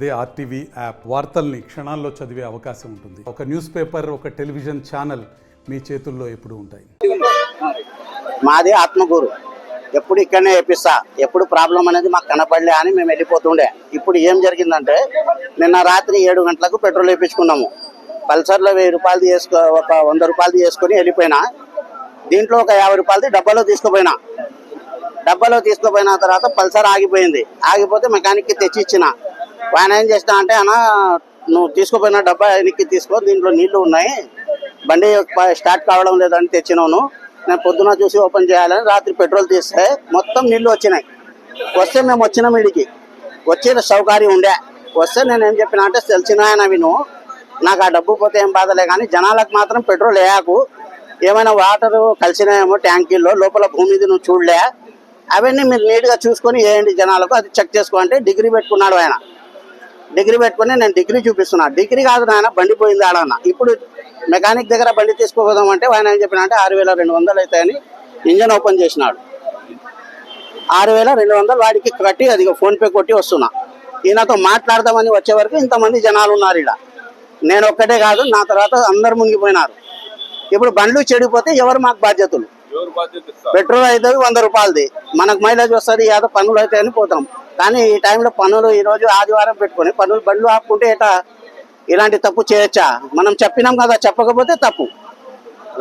అదే RTV app వార్తల్ని క్షణాల్లో చదివే అవకాశం ఉంటుంది. ఒక న్యూస్ పేపర్, ఒక టెలివిజన్ ఛానల్ మీ చేతుల్లో ఎప్పుడూ ఉంటాయి. మాది ఆత్మకూరు. ఎప్పుడు ఇక్కడనే వేపిస్తా, ఎప్పుడు ప్రాబ్లం అనేది మాకు కనపడలే అని మేము వెళ్ళిపోతుండే. ఇప్పుడు ఏం జరిగిందంటే నిన్న రాత్రి 7 గంటలకు పెట్రోల్ వేయించుకున్నాము. పల్సర్లో 1000 రూపాయలు ఒక 100 రూపాయలు తీసుకొని వెళ్ళిపోయినా. దీంట్లో ఒక 50 రూపాయలది డబ్బాలో తీసుకుపోయినా. డబ్బాలో తీసుకుపోయిన తర్వాత పల్సర్ ఆగిపోయింది. ఆగిపోతే మెకానిక్కి తెచ్చి ఇచ్చిన. ఆయన ఏం చేసినా అంటే, అన్న నువ్వు తీసుకుపోయిన డబ్బా వెనక్కి తీసుకో, దీంట్లో నీళ్లు ఉన్నాయి, బండి స్టార్ట్ కావడం లేదని తెచ్చినాను, నేను పొద్దున చూసి ఓపెన్ చేయాలని రాత్రి పెట్రోల్ తీస్తే మొత్తం నీళ్లు వచ్చినాయి. వస్తే మేము వచ్చినాం, వీడికి వచ్చే సౌకర్యం ఉండే. వస్తే నేను ఏం చెప్పినా అంటే, తెలిసిన ఆయన విను, నాకు ఆ డబ్బు పోతే ఏం బాధలే కానీ జనాలకు మాత్రం పెట్రోల్ వేయకు, ఏమైనా వాటర్ కలిసినాయేమో ట్యాంకీల్లో, లోపల భూమిది నువ్వు చూడలే, అవన్నీ మీరు నీట్గా చూసుకొని వేయండి జనాలకు, అది చెక్ చేసుకో అంటే డిగ్రీ పెట్టుకున్నాడు ఆయన. డిగ్రీ పెట్టుకుని నేను డిగ్రీ చూపిస్తున్నా. డిగ్రీ కాదు నాయన, బండి పోయింది ఆడన్న. ఇప్పుడు మెకానిక్ దగ్గర బండి తీసుకోదామంటే ఆయన ఏం చెప్పిన అంటే 6200 అవుతాయని ఇంజన్ ఓపెన్ చేసినాడు. 6200 వాడికి కట్టి అది ఫోన్పే కొట్టి వస్తున్నా. ఈయనతో మాట్లాడదామని వచ్చే వరకు ఇంతమంది జనాలు ఉన్నారు ఇక్కడ. నేను ఒక్కటే కాదు, నా తర్వాత అందరు మునిగిపోయినారు. ఇప్పుడు బండ్లు చెడిపోతే ఎవరు మాకు బాధ్యతలు? పెట్రోల్ అవుతుంది 100 రూపాయలది, మనకు మైలేజ్ వస్తుంది, ఏదో పనులు అవుతాయని పోతాం. కానీ ఈ టైంలో పనులు ఈరోజు ఆదివారం పెట్టుకొని పనులు బండ్లు ఆపుకుంటే ఇలాంటి తప్పు చేయొచ్చా? మనం చెప్పినాం కదా, చెప్పకపోతే తప్పు.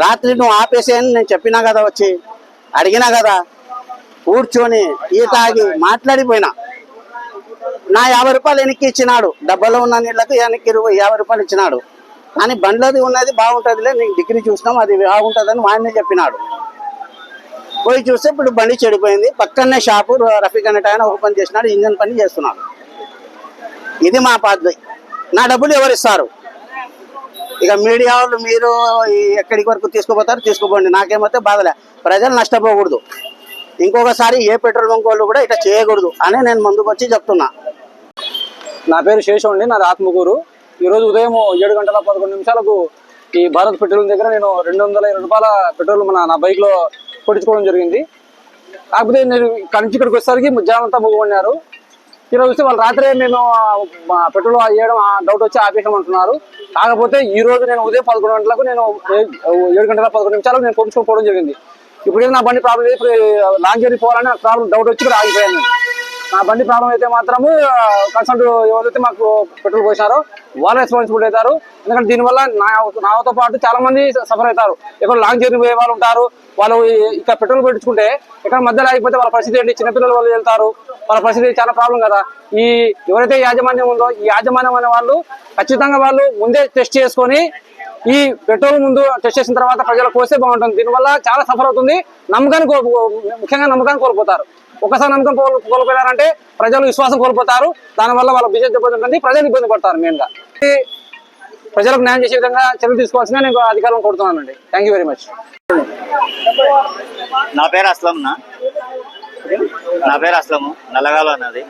రాత్రి నువ్వు ఆపేసేయని నేను చెప్పినా కదా, వచ్చి అడిగినా కదా, కూర్చొని ఈ తాగి మాట్లాడిపోయినా. నా 50 రూపాయలు వెనక్కి ఇచ్చినాడు, డబ్బాలో ఉన్న నీళ్ళకి వెనక్కి 50 రూపాయలు ఇచ్చినాడు. కానీ బండ్లది ఉన్నది బాగుంటుందిలే, నీకు డిగ్రీ చూసినాం, అది బాగుంటుందని వాడినే చెప్పినాడు. పోయి చూస్తే ఇప్పుడు బండి చెడిపోయింది. పక్కనే షాపు రఫీక్ అనే ఆయన ఓపెన్ చేసినాడు, ఇంజన్ పని చేస్తున్నాడు. ఇది మా పద్ధతి. నా డబ్బులు ఎవరిస్తారు? ఇక మీడియా వాళ్ళు మీరు ఎక్కడికి వరకు తీసుకుపోతారు తీసుకోపోండి, నాకేమైతే బాధలే. ప్రజలు నష్టపోకూడదు. ఇంకొకసారి ఏ పెట్రోల్ బంక్ వాళ్ళు కూడా ఇట్లా చేయకూడదు అని నేను ముందుకు వచ్చి చెప్తున్నా. నా పేరు శేషం అండి, నాది ఆత్మకూరు. ఈరోజు ఉదయం 7:11 ఈ భారత్ పెట్రోల్ దగ్గర నేను 220 రూపాయల పెట్రోల్ నా బైక్లో కొట్టించుకోవడం జరిగింది. కాకపోతే నేను ఇక్కడికి వచ్చేసరికి జనం అంతా మూగమన్నారు. ఈరోజు వస్తే వాళ్ళు రాత్రే నేను పెట్రోల్ వేయడం డౌట్ వచ్చి ఆపేయమంటున్నారు. కాకపోతే ఈ రోజు నేను ఉదయం 11 గంటలకు నేను 7:11 నేను కొట్టించుకోవడం జరిగింది. ఇప్పుడు నా బండి ప్రాబ్లం లేదు. ఇప్పుడు లాంగ్ జర్నీ పోవాలని నాకు ప్రాబ్లం డౌట్ వచ్చి ఇక్కడ ఆగిపోయాను. నా బండి ప్రాబ్లం అయితే మాత్రము కన్సల్ట్ ఎవరైతే మాకు పెట్రోల్ పోసినారో వాళ్ళు రెస్పాన్సిబుల్ అవుతారు. ఎందుకంటే దీనివల్ల నాతో పాటు చాలా మంది సఫర్ అవుతారు. ఎక్కడ లాంగ్ జర్నీ పోయే వాళ్ళు ఉంటారు. వాళ్ళు ఇక్కడ పెట్రోల్ పెట్టించుకుంటే ఇక్కడ మధ్యలో ఆగిపోతే వాళ్ళ పరిస్థితి ఏంటి? చిన్నపిల్లలు వాళ్ళు వెళ్తారు, వాళ్ళ పరిస్థితి చాలా ప్రాబ్లం కదా. ఈ ఎవరైతే యాజమాన్యం ఉందో ఈ యాజమాన్యం అనే వాళ్ళు ఖచ్చితంగా వాళ్ళు ముందే టెస్ట్ చేసుకొని ఈ పెట్రోల్ ముందు టెస్ట్ చేసిన తర్వాత ప్రజలకు పోస్తే బాగుంటుంది. దీనివల్ల చాలా సఫర్ అవుతుంది. ముఖ్యంగా నమ్మకాన్ని కోల్పోతారు. ఒకసారి నమ్మకం కోల్పోయారంటే ప్రజలు విశ్వాసం కోల్పోతారు. దానివల్ల వాళ్ళ బిజినెస్ దెబ్బతింటుంది, ప్రజలు ఇబ్బంది పడతారు. మెయిన్గా ప్రజలకు న్యాయం చేసే విధంగా చర్యలు తీసుకోవాల్సిందే నేను అధికారులను కోరుతున్నానండి. Thank you very much. నా పేరు అస్లము, నల్లగాలు అన్నది.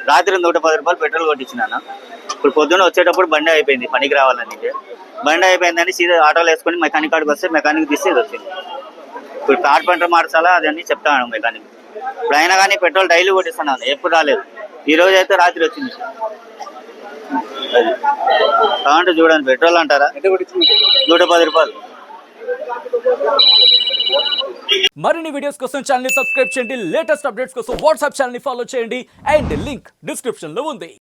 రాత్రి 110 రూపాయలు పెట్రోల్ కొట్టించినాను. ఇప్పుడు పొద్దున్న వచ్చేటప్పుడు బండి అయిపోయింది, పనికి రావాలని. బండి అయిపోయిందని సీదా ఆటోలో వేసుకొని మెకానిక్ కాడికి వస్తే మెకానిక్ తీసి ఇది వచ్చింది. ఇప్పుడు కార్పెంటర్ మార్చాలా అదని చెప్తాను మెకానిక్. ఇప్పుడు అయినా కానీ పెట్రోల్ డైలీ కొట్టిస్తున్నాను, ఎప్పుడు రాలేదు. ఈ రోజు అయితే రాత్రి వచ్చింది. కావంటే చూడండి, పెట్రోల్ అంటారా 110 రూపాయలు. మరిన్ని వీడియోస్ కోసం ఛానల్ ని సబ్స్క్రైబ్ చేయండి. లేటెస్ట్ అప్డేట్స్ కోసం వాట్సాప్ ఛానల్ ని ఫాలో చేయండి. అండ్ లింక్ డిస్క్రిప్షన్ లో ఉంది.